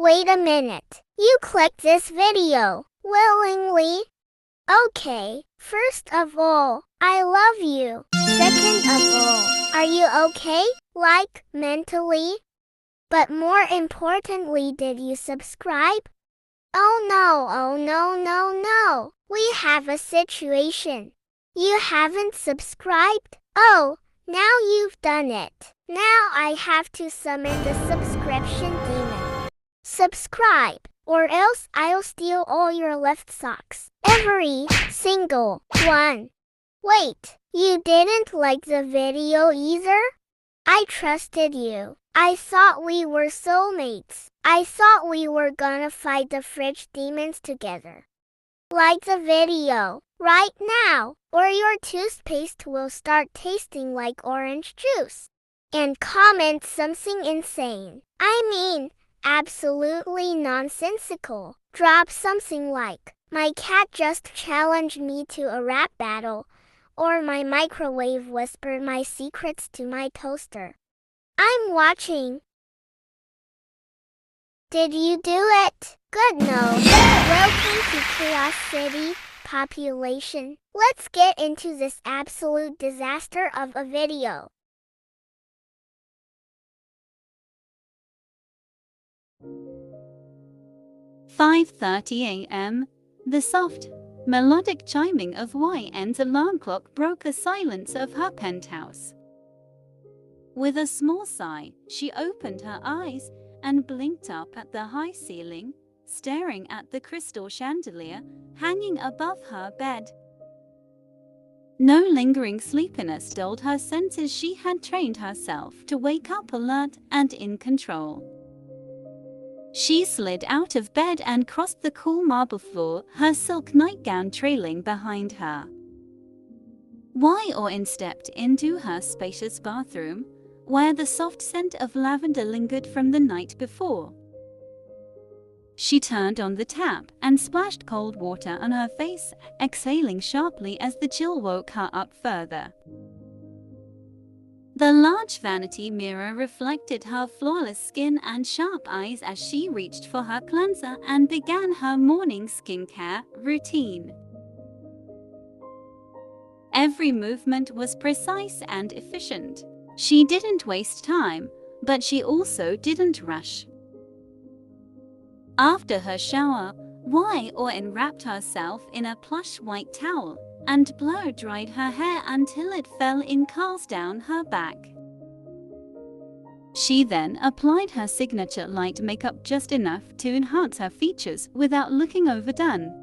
Wait a minute. You clicked this video willingly? Okay, first of all, I love you. Second of all, are you okay? Like, mentally? But more importantly, did you subscribe? Oh no. We have a situation. You haven't subscribed? Oh, now you've done it. Now I have to summon the subscription demon. Subscribe, or else I'll steal all your left socks. Every single one. Wait, you didn't like the video either? I trusted you. I thought we were soulmates. I thought we were gonna fight the fridge demons together. Like the video right now, or your toothpaste will start tasting like orange juice. And comment something insane. I mean, absolutely nonsensical. Drop something like, my cat just challenged me to a rap battle, or my microwave whispered my secrets to my toaster. I'm watching. Did you do it? Good no. Welcome to Chaos City, population. Let's get into this absolute disaster of a video. "5:30 a.m. The soft, melodic chiming of YN's alarm clock broke the silence of her penthouse. With a small sigh, she opened her eyes and blinked up at the high ceiling, staring at the crystal chandelier hanging above her bed. No lingering sleepiness dulled her senses. She had trained herself to wake up alert and in control. She slid out of bed and crossed the cool marble floor, her silk nightgown trailing behind her. YN stepped into her spacious bathroom, where the soft scent of lavender lingered from the night before. She turned on the tap and splashed cold water on her face, exhaling sharply as the chill woke her up further. The large vanity mirror reflected her flawless skin and sharp eyes as she reached for her cleanser and began her morning skincare routine. Every movement was precise and efficient. She didn't waste time, but she also didn't rush. After her shower, YN wrapped herself in a plush white towel and blow-dried her hair until it fell in curls down her back. She then applied her signature light makeup, just enough to enhance her features without looking overdone.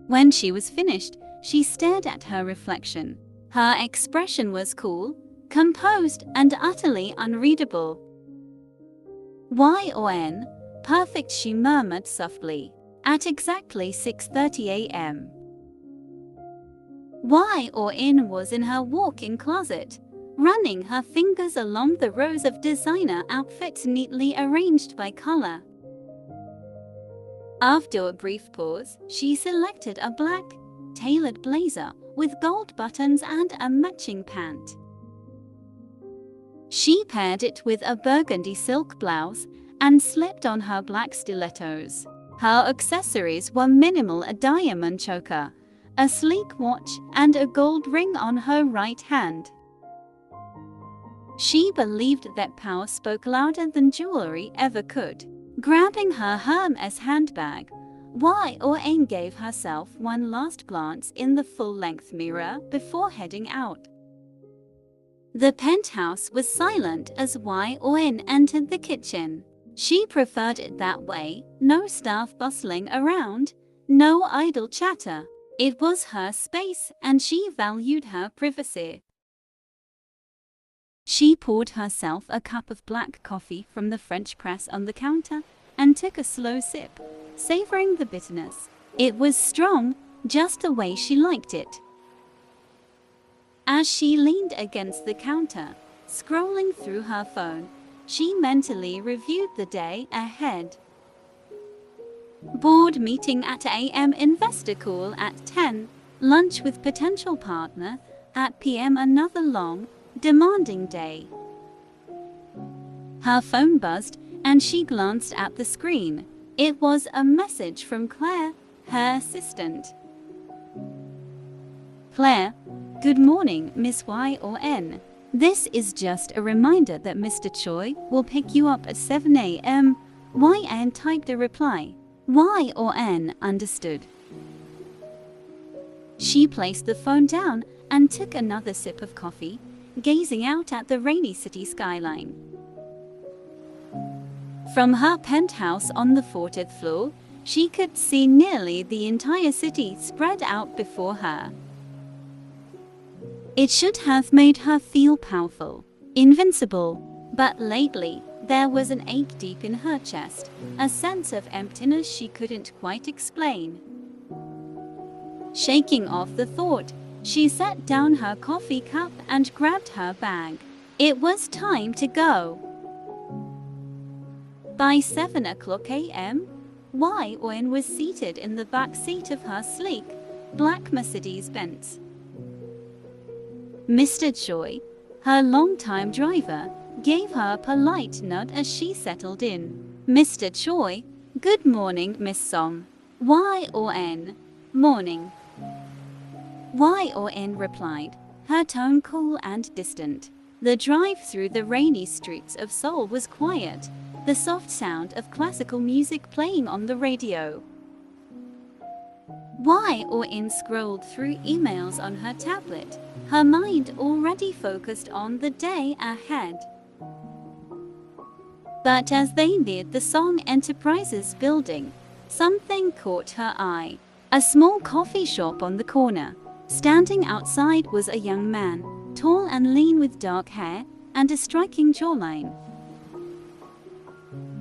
When she was finished, she stared at her reflection. Her expression was cool, composed, and utterly unreadable. YN, perfect, she murmured softly. At exactly 6:30 a.m. YN was in her walk-in closet, running her fingers along the rows of designer outfits neatly arranged by color. After a brief pause, she selected a black, tailored blazer with gold buttons and a matching pant. She paired it with a burgundy silk blouse and slipped on her black stilettos. Her accessories were minimal: a diamond choker, a sleek watch, and a gold ring on her right hand. She believed that power spoke louder than jewelry ever could. Grabbing her Hermes handbag, YN gave herself one last glance in the full-length mirror before heading out. The penthouse was silent as YN entered the kitchen. She preferred it that way: no staff bustling around, no idle chatter. It was her space, and she valued her privacy. She poured herself a cup of black coffee from the French press on the counter and took a slow sip, savoring the bitterness. It was strong, just the way she liked it. As she leaned against the counter, scrolling through her phone, she mentally reviewed the day ahead. Board meeting at AM, investor call at 10, lunch with potential partner at PM, another long, demanding day. Her phone buzzed, and she glanced at the screen. It was a message from Claire, her assistant. Claire, good morning, Miss Y or N. This is just a reminder that Mr. Choi will pick you up at 7 a.m. YN typed a reply. Y or N understood. She placed the phone down and took another sip of coffee, gazing out at the rainy city skyline. From her penthouse on the 40th floor, she could see nearly the entire city spread out before her. It should have made her feel powerful, invincible, but lately there was an ache deep in her chest, a sense of emptiness she couldn't quite explain. Shaking off the thought, she set down her coffee cup and grabbed her bag. It was time to go. By 7 o'clock a.m., YN was seated in the back seat of her sleek, black Mercedes-Benz. Mr. Choi, her longtime driver, gave her a polite nod as she settled in. Mr. Choi, good morning, Miss Song. YN, morning. YN replied, her tone cool and distant. The drive through the rainy streets of Seoul was quiet, the soft sound of classical music playing on the radio. YN scrolled through emails on her tablet, her mind already focused on the day ahead. But as they neared the Song Enterprises building, something caught her eye. A small coffee shop on the corner. Standing outside was a young man, tall and lean with dark hair and a striking jawline.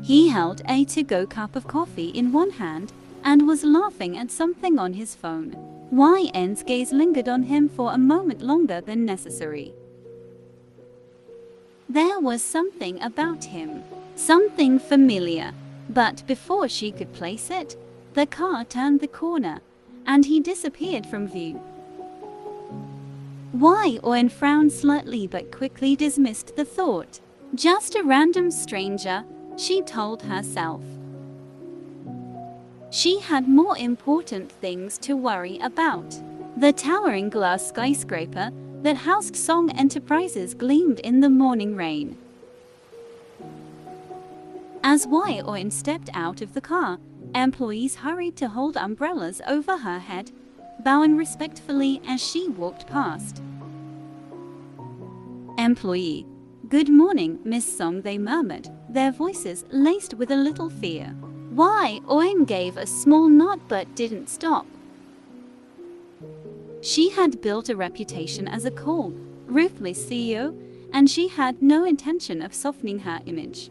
He held a to-go cup of coffee in one hand and was laughing at something on his phone. YN's gaze lingered on him for a moment longer than necessary. There was something about him, something familiar, but before she could place it, the car turned the corner, and he disappeared from view. YN frowned slightly but quickly dismissed the thought. Just a random stranger, she told herself. She had more important things to worry about. The towering glass skyscraper that housed Song Enterprises gleamed in the morning rain. As YN stepped out of the car, employees hurried to hold umbrellas over her head, bowing respectfully as she walked past. Employee, good morning, Miss Song, they murmured, their voices laced with a little fear. YN gave a small nod but didn't stop. She had built a reputation as a cold, ruthless CEO, and she had no intention of softening her image.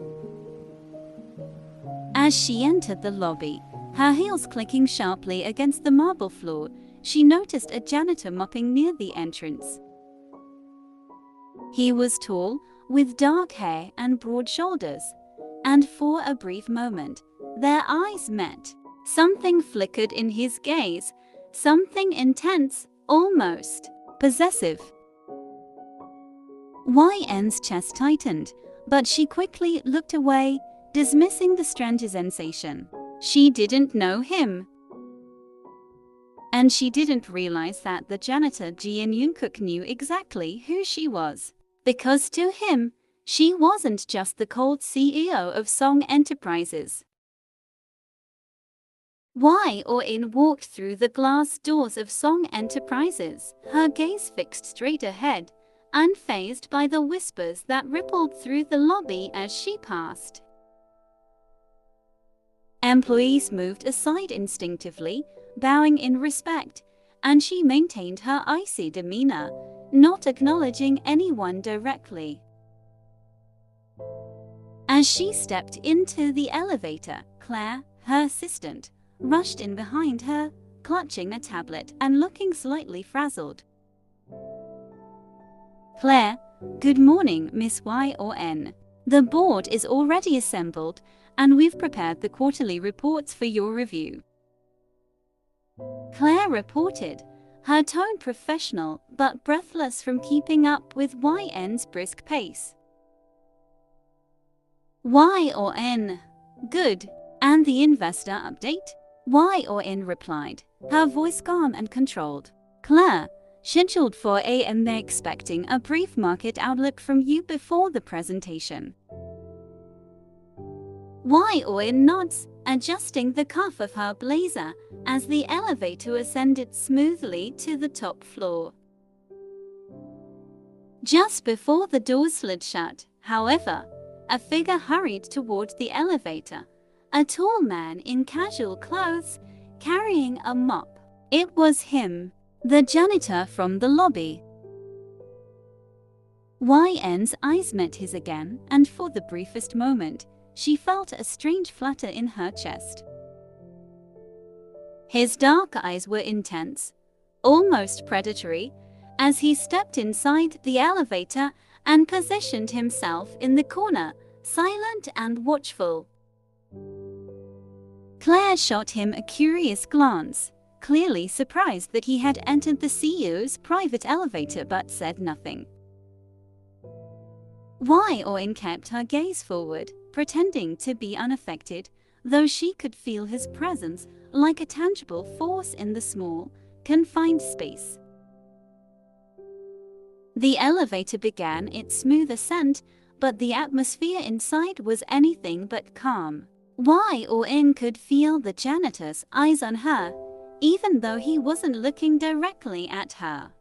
As she entered the lobby, her heels clicking sharply against the marble floor, she noticed a janitor mopping near the entrance. He was tall, with dark hair and broad shoulders, and for a brief moment, their eyes met. Something flickered in his gaze, something intense, almost possessive. YN's chest tightened, but she quickly looked away, dismissing the strange sensation. She didn't know him. And she didn't realize that the janitor Ji Yoon-kook knew exactly who she was. Because to him, she wasn't just the cold CEO of Song Enterprises. YN walked through the glass doors of Song Enterprises, her gaze fixed straight ahead, unfazed by the whispers that rippled through the lobby as she passed. Employees moved aside instinctively, bowing in respect, and she maintained her icy demeanor, not acknowledging anyone directly. As she stepped into the elevator, Claire, her assistant, rushed in behind her, clutching a tablet and looking slightly frazzled. Claire, good morning, Miss YN. The board is already assembled, and we've prepared the quarterly reports for your review. Claire reported, her tone professional but breathless from keeping up with YN's brisk pace. Y or N? Good. And the investor update? Y or N replied, her voice calm and controlled. Claire, scheduled for AM. They're expecting a brief market outlook from you before the presentation. Y or N nods, adjusting the cuff of her blazer as the elevator ascended smoothly to the top floor. Just before the doors slid shut, however, a figure hurried toward the elevator, a tall man in casual clothes, carrying a mop. It was him, the janitor from the lobby. YN's eyes met his again, and for the briefest moment, she felt a strange flutter in her chest. His dark eyes were intense, almost predatory, as he stepped inside the elevator and positioned himself in the corner, silent and watchful. Claire shot him a curious glance, clearly surprised that he had entered the CEO's private elevator, but said nothing. YN kept her gaze forward, pretending to be unaffected, though she could feel his presence like a tangible force in the small, confined space. The elevator began its smooth ascent, but the atmosphere inside was anything but calm. YN could feel the janitor's eyes on her, even though he wasn't looking directly at her.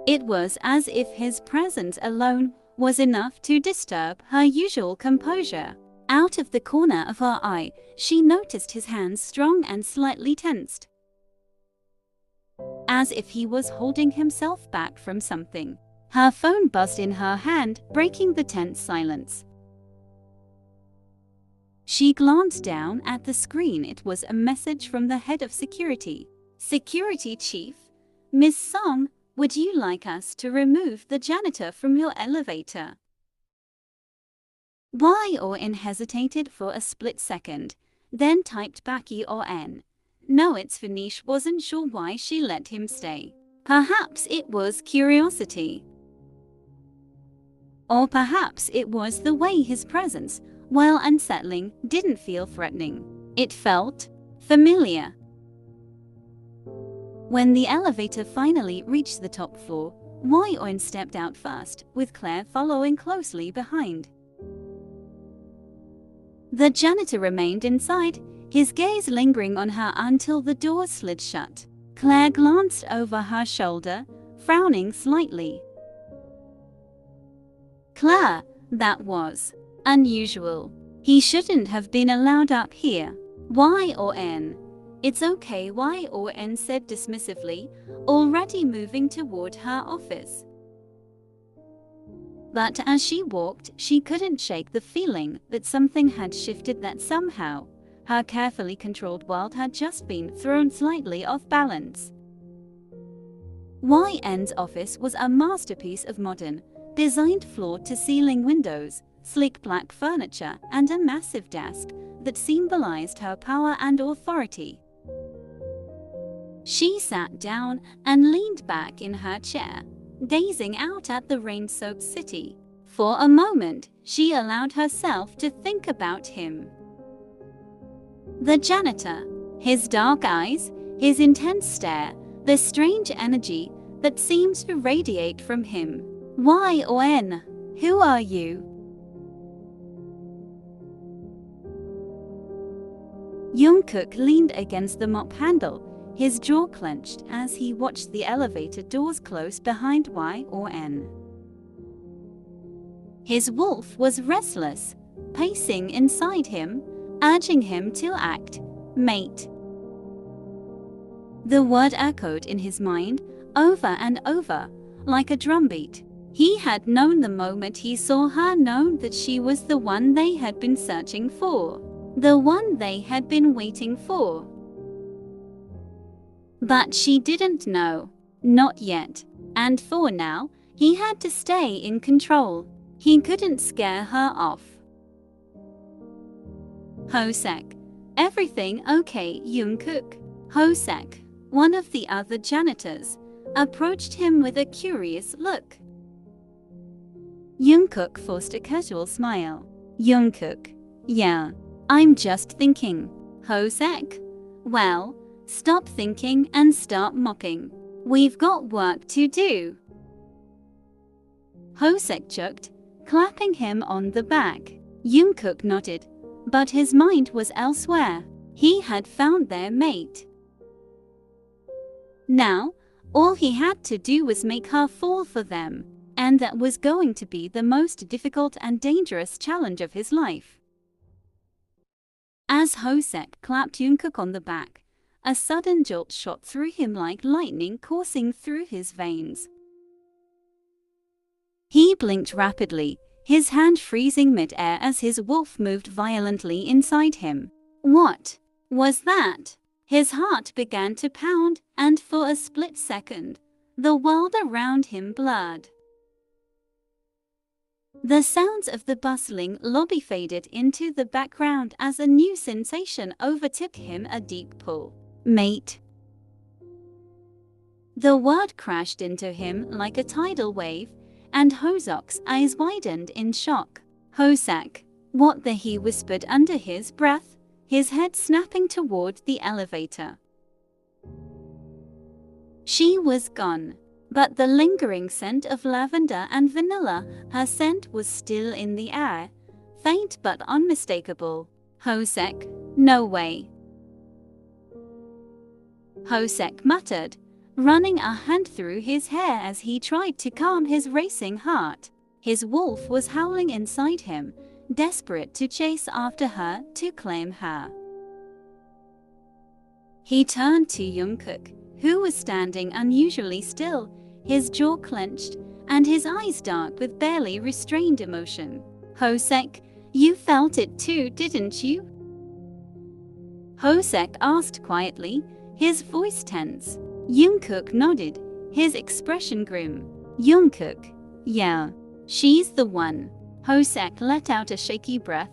It was as if his presence alone was enough to disturb her usual composure. Out of the corner of her eye, she noticed his hands strong and slightly tensed, as if he was holding himself back from something. Her phone buzzed in her hand, breaking the tense silence. She glanced down at the screen. It was a message from the head of security. Security Chief, Miss Song, would you like us to remove the janitor from your elevator? YN hesitated for a split second, then typed back EN. No, it's Vanish. Wasn't sure why she let him stay. Perhaps it was curiosity. Or perhaps it was the way his presence, while unsettling, didn't feel threatening. It felt familiar. When the elevator finally reached the top floor, YN stepped out first, with Claire following closely behind. The janitor remained inside, his gaze lingering on her until the door slid shut. Claire glanced over her shoulder, frowning slightly. Claire, that was unusual. He shouldn't have been allowed up here. YN. It's okay, YN said dismissively, already moving toward her office. But as she walked, she couldn't shake the feeling that something had shifted, that somehow her carefully controlled world had just been thrown slightly off balance. YN's office was a masterpiece of modern, designed floor-to-ceiling windows, sleek black furniture, and a massive desk that symbolized her power and authority. She sat down and leaned back in her chair, gazing out at the rain-soaked city. For a moment, she allowed herself to think about him. The janitor, his dark eyes, his intense stare, the strange energy that seemed to radiate from him. YN, who are you? Jungkook leaned against the mop handle, his jaw clenched as he watched the elevator doors close behind YN. His wolf was restless, pacing inside him, urging him to act, mate. The word echoed in his mind, over and over, like a drumbeat. He had known the moment he saw her, known that she was the one they had been searching for, the one they had been waiting for. But she didn't know, not yet, and for now, he had to stay in control. He couldn't scare her off. Hosek, everything okay, Jungkook? Hosek, one of the other janitors, approached him with a curious look. Jungkook forced a casual smile. Jungkook, yeah, I'm just thinking. Hosek, well, stop thinking and start mocking. We've got work to do. Hosek joked, clapping him on the back. Jungkook nodded, but his mind was elsewhere. He had found their mate. Now, all he had to do was make her fall for them, and that was going to be the most difficult and dangerous challenge of his life. As Hosek clapped Jungkook on the back, a sudden jolt shot through him like lightning coursing through his veins. He blinked rapidly, his hand freezing mid-air as his wolf moved violently inside him. What was that? His heart began to pound, and for a split second, the world around him blurred. The sounds of the bustling lobby faded into the background as a new sensation overtook him, a deep pull. Mate. The word crashed into him like a tidal wave, and Hosek's eyes widened in shock. Hosek, what the? He whispered under his breath, his head snapping toward the elevator. She was gone, but the lingering scent of lavender and vanilla, her scent was still in the air, faint but unmistakable. Hosek, no way. Hosek muttered, running a hand through his hair as he tried to calm his racing heart. His wolf was howling inside him, desperate to chase after her, to claim her. He turned to Jungkook, who was standing unusually still, his jaw clenched, and his eyes dark with barely restrained emotion. Hosek, you felt it too, didn't you? Hosek asked quietly, his voice tense. Jungkook nodded, his expression grim. Jungkook, yeah, she's the one. Hosek let out a shaky breath,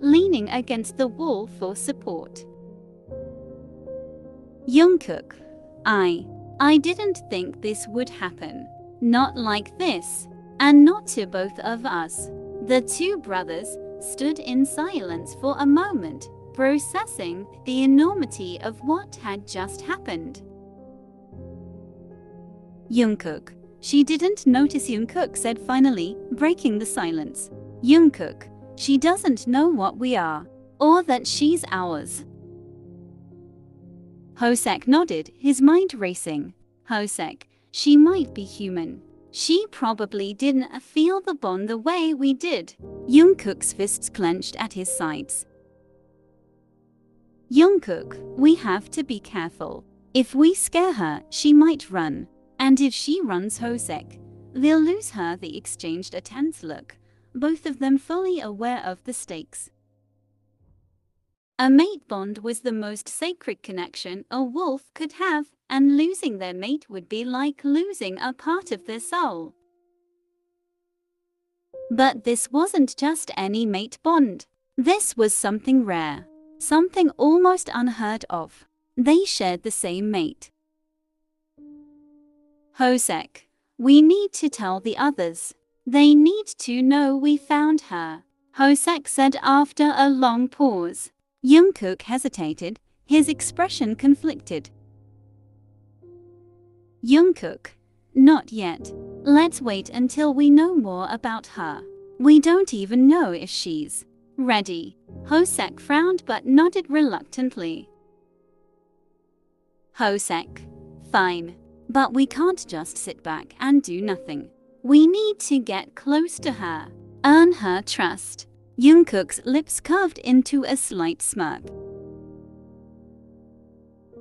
leaning against the wall for support. Jungkook, I didn't think this would happen. Not like this, and not to both of us. The two brothers stood in silence for a moment, processing the enormity of what had just happened. Jungkook, she didn't notice, Jungkook said finally, breaking the silence. Jungkook, she doesn't know what we are, or that she's ours. Hosek nodded, his mind racing. Hosek, she might be human. She probably didn't feel the bond the way we did. Jungkook's fists clenched at his sides. Jungkook, we have to be careful. If we scare her, she might run. And if she runs, Hosek, they'll lose her. They exchanged a tense look, both of them fully aware of the stakes. A mate bond was the most sacred connection a wolf could have, and losing their mate would be like losing a part of their soul. But this wasn't just any mate bond. This was something rare, something almost unheard of. They shared the same mate. Hosek, we need to tell the others. They need to know we found her, Hosek said after a long pause. Jungkook hesitated, his expression conflicted. Jungkook, not yet. Let's wait until we know more about her. We don't even know if she's ready. Hosek frowned but nodded reluctantly. Hosek, fine. But we can't just sit back and do nothing. We need to get close to her, earn her trust. Jungkook's lips curved into a slight smirk.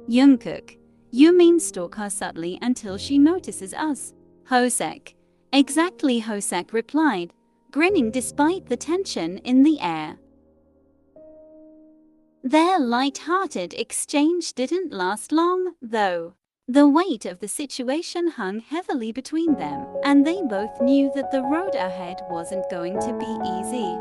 Jungkook, you mean stalk her subtly until she notices us? Hosek, exactly, Hosek replied, grinning despite the tension in the air. Their light-hearted exchange didn't last long, though. The weight of the situation hung heavily between them, and they both knew that the road ahead wasn't going to be easy.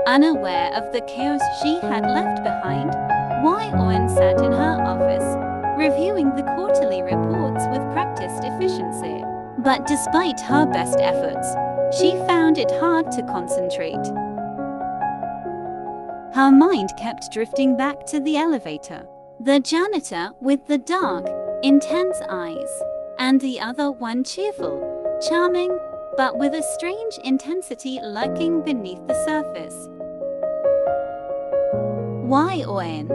Unaware of the chaos she had left behind, Won sat in her office, reviewing the quarterly reports with practiced efficiency. But despite her best efforts, she found it hard to concentrate. Her mind kept drifting back to the elevator. The janitor with the dark, intense eyes, and the other one cheerful, charming, but with a strange intensity lurking beneath the surface. Why or N?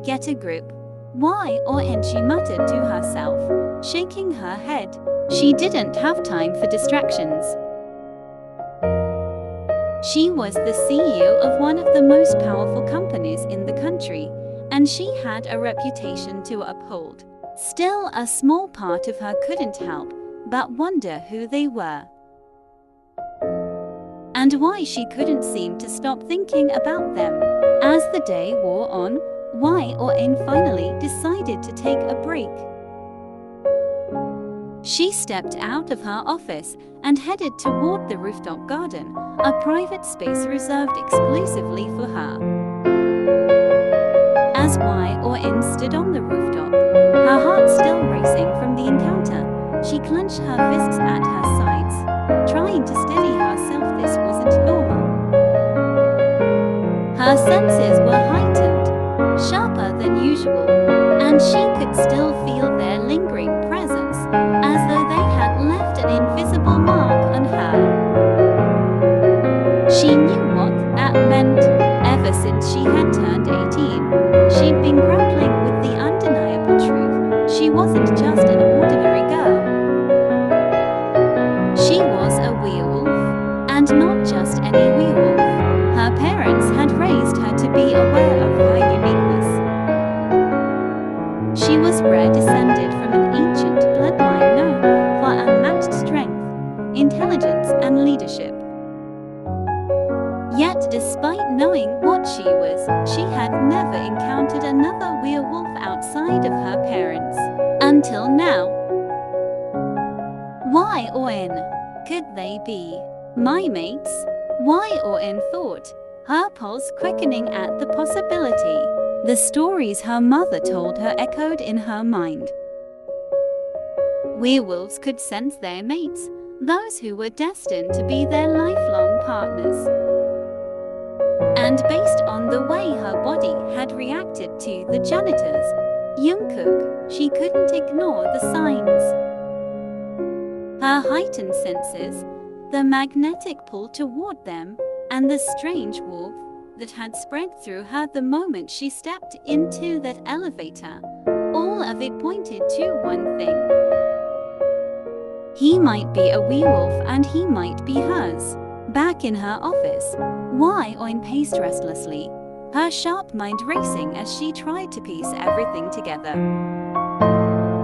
Get a grip. Why or N? She muttered to herself, shaking her head. She didn't have time for distractions. She was the CEO of one of the most powerful companies in the country, and she had a reputation to uphold. Still, a small part of her couldn't help but wonder who they were, and why she couldn't seem to stop thinking about them. As the day wore on, Y or N finally decided to take a break. She stepped out of her office and headed toward the rooftop garden, a private space reserved exclusively for her. As Y or N stood on the rooftop, her heart still racing from the encounter, she clenched her fists at her sides, trying to steady herself. This wasn't normal. Her senses were heightened, sharper than usual, and she could still feel their lingering presence, as though they had left an invisible mark on her. She knew what that meant. Ever since she had turned 18, she'd been grappling with the undeniable truth. She wasn't just an ordinary girl. She was a werewolf, and not just any werewolf. Her parents had raised her to be aware of her uniqueness. She was rare, descended from an ancient bloodline known for unmatched strength, intelligence, and leadership. Yet, despite knowing what she was, she had never encountered another werewolf outside of her parents. Until now. Y or N? Could they be my mates? Y or N thought, her pulse quickening at the possibility. The stories her mother told her echoed in her mind. Werewolves could sense their mates, those who were destined to be their lifelong partners. And based on the way her body had reacted to the janitors, Jungkook, she couldn't ignore the signs. Her heightened senses, the magnetic pull toward them, and the strange warmth that had spread through her the moment she stepped into that elevator, all of it pointed to one thing. He might be a werewolf and he might be hers. Back in her office, Y or N paced restlessly, her sharp mind racing as she tried to piece everything together.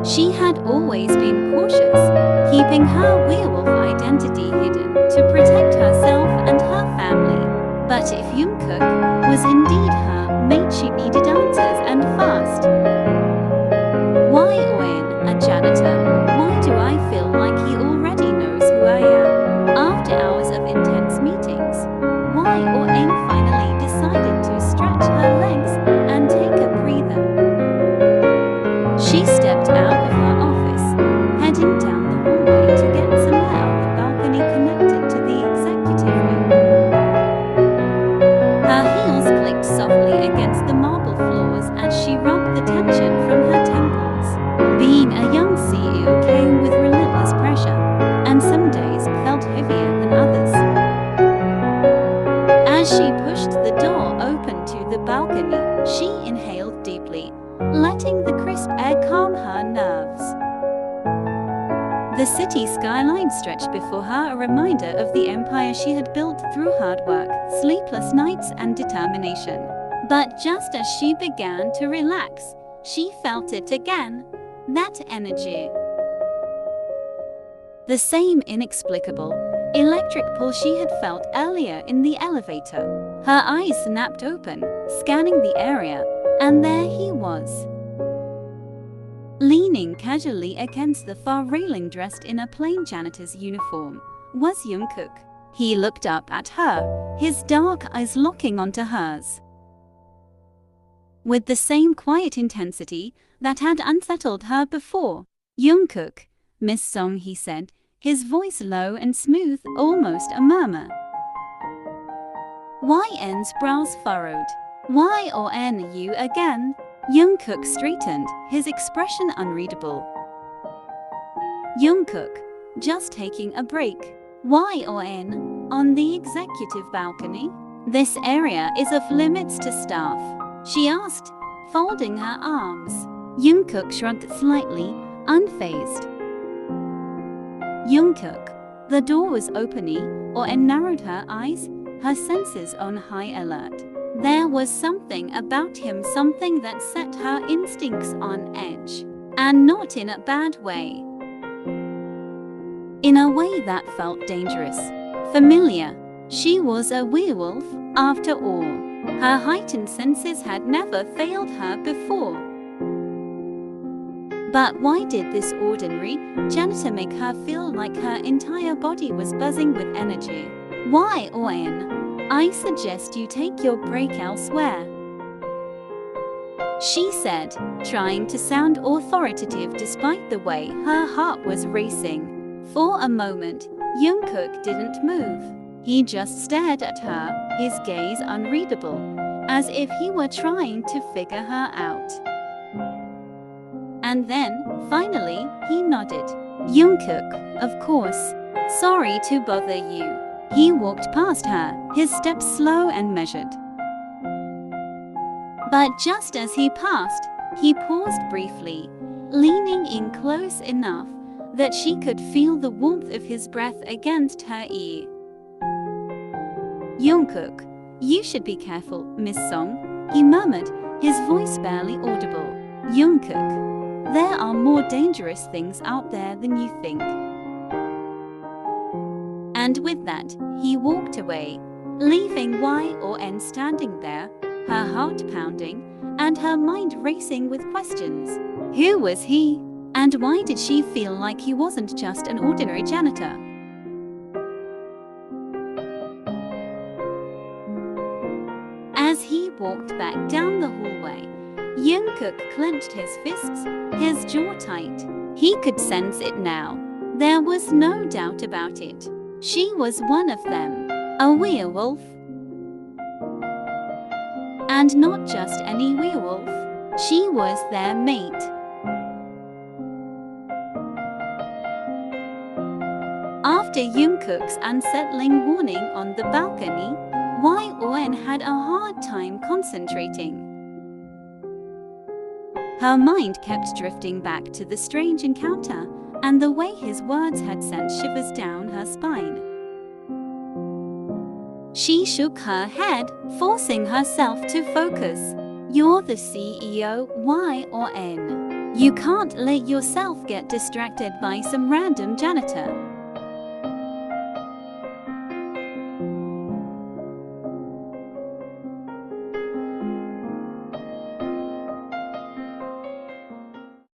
She had always been cautious, keeping her werewolf identity hidden to protect herself and her family. But if Jungkook was indeed her mate, she needed answers, and fast. Y or N, a janitor? Why do I feel like he already knows who I am? After hours of intense meetings, Y or N finally decided to stretch her legs and take a breather. She stepped out of her office, heading down the hallway to get some air on the balcony connected to the executive room. Her heels clicked softly against the marble floors as she rubbed the tension from her temples. Being a young CEO came with relentless pressure, and some days felt heavier than others. As she pushed the door open to the balcony, she inhaled deeply, letting the crisp air calm her nerves. The city skyline stretched before her, a reminder of the empire she had built through hard work, sleepless nights, and determination. But just as she began to relax, she felt it again, that energy. The same inexplicable, electric pull she had felt earlier in the elevator. Her eyes snapped open, scanning the area, and there he was. Leaning casually against the far railing, dressed in a plain janitor's uniform, was Jungkook. He looked up at her, his dark eyes locking onto hers. with the same quiet intensity that had unsettled her before. "Jungkook, Miss Song," he said, his voice low and smooth, almost a murmur. YN's brows furrowed. "Why or N you again?" Jungkook straightened, his expression unreadable. "Jungkook, just taking a break." "Why or N? On the executive balcony? This area is off limits to staff," she asked, folding her arms. Jungkook shrugged slightly, unfazed. "Jungkook." The door was opening, or N narrowed her eyes, her senses on high alert. There was something about him, something that set her instincts on edge. And not in a bad way. In a way that felt dangerous, familiar. She was a werewolf, after all. Her heightened senses had never failed her before. But why did this ordinary janitor make her feel like her entire body was buzzing with energy? "Why, Owen? I suggest you take your break elsewhere," she said, trying to sound authoritative despite the way her heart was racing. For a moment, Jungkook didn't move. He just stared at her, his gaze unreadable, as if he were trying to figure her out. And then, finally, he nodded. "Jungkook, of course. Sorry to bother you." He walked past her, his steps slow and measured. But just as he passed, he paused briefly, leaning in close enough that she could feel the warmth of his breath against her ear. "Jungkook, you should be careful, Miss Song," he murmured, his voice barely audible. "Jungkook, there are more dangerous things out there than you think." And with that, he walked away, leaving Y-N standing there, her heart pounding, and her mind racing with questions. Who was he? And why did she feel like he wasn't just an ordinary janitor? As he walked back down the hallway, Jungkook clenched his fists, his jaw tight. He could sense it now. There was no doubt about it. She was one of them, a werewolf. And not just any werewolf. She was their mate. After Jungkook's unsettling warning on the balcony, Y-N had a hard time concentrating. Her mind kept drifting back to the strange encounter and the way his words had sent shivers down her spine. She shook her head, forcing herself to focus. "You're the CEO, Y-N. You can't let yourself get distracted by some random janitor."